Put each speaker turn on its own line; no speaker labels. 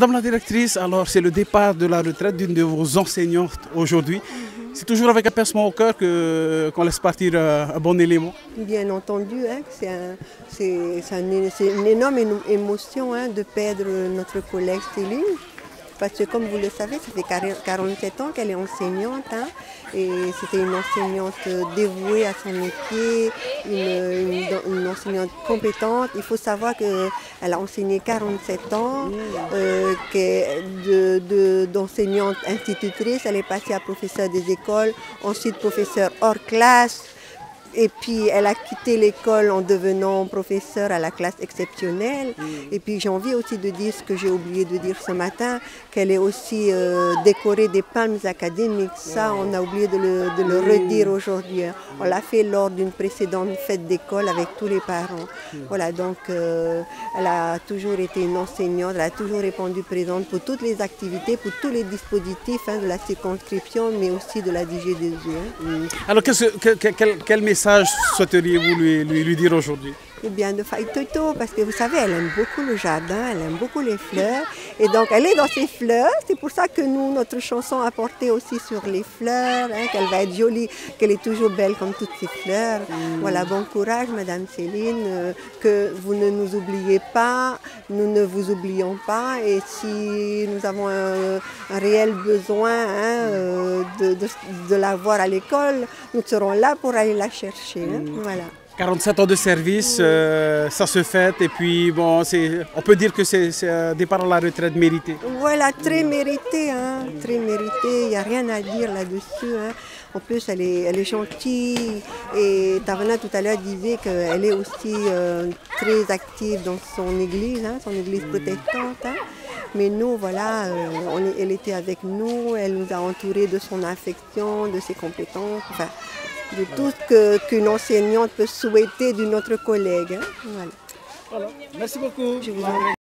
Madame la directrice, alors c'est le départ de la retraite d'une de vos enseignantes aujourd'hui. C'est toujours avec un pincement au cœur qu'on laisse partir un bon élément.
Bien entendu, hein, c'est une énorme émotion hein, de perdre notre collègue Céline. Parce que comme vous le savez, ça fait 47 ans qu'elle est enseignante. Hein, et c'était une enseignante dévouée à son métier, une enseignante compétente. Il faut savoir qu'elle a enseigné 47 ans, d'enseignante institutrice. Elle est passée à professeure des écoles, ensuite professeure hors classe. Et puis elle a quitté l'école en devenant professeure à la classe exceptionnelle. Et puis j'ai envie aussi de dire ce que j'ai oublié de dire ce matin, qu'elle est aussi décorée des palmes académiques. Ça, on a oublié de le redire aujourd'hui. On l'a fait lors d'une précédente fête d'école avec tous les parents. Voilà, donc elle a toujours été une enseignante, elle a toujours répondu présente pour toutes les activités, pour tous les dispositifs hein, de la circonscription, mais aussi de la DG2E.
Alors quel message souhaiteriez-vous lui dire aujourd'hui?
Eh bien, de Faye Toto, parce que vous savez, elle aime beaucoup le jardin, elle aime beaucoup les fleurs. Et donc, elle est dans ses fleurs. C'est pour ça que nous, notre chanson a porté aussi sur les fleurs, hein, qu'elle va être jolie, qu'elle est toujours belle comme toutes ces fleurs. Voilà, bon courage, Madame Céline, que vous ne nous oubliez pas, nous ne vous oublions pas. Et si nous avons un réel besoin hein, de la voir à l'école, nous serons là pour aller la chercher. Hein, voilà.
47 ans de service, ça se fête et puis bon, on peut dire que c'est un départ à la retraite mérité.
Voilà, très mérité, hein, très mérité, il n'y a rien à dire là-dessus. Hein. En plus, elle est gentille et Tavana tout à l'heure disait qu'elle est aussi très active dans son église protestante. Hein. Mais nous, voilà, elle était avec nous, elle nous a entourés de son affection, de ses compétences. Enfin, de tout ce qu'une enseignante peut souhaiter d'une autre collègue. Hein. Voilà.
Voilà. Merci beaucoup.
Je vous en prie.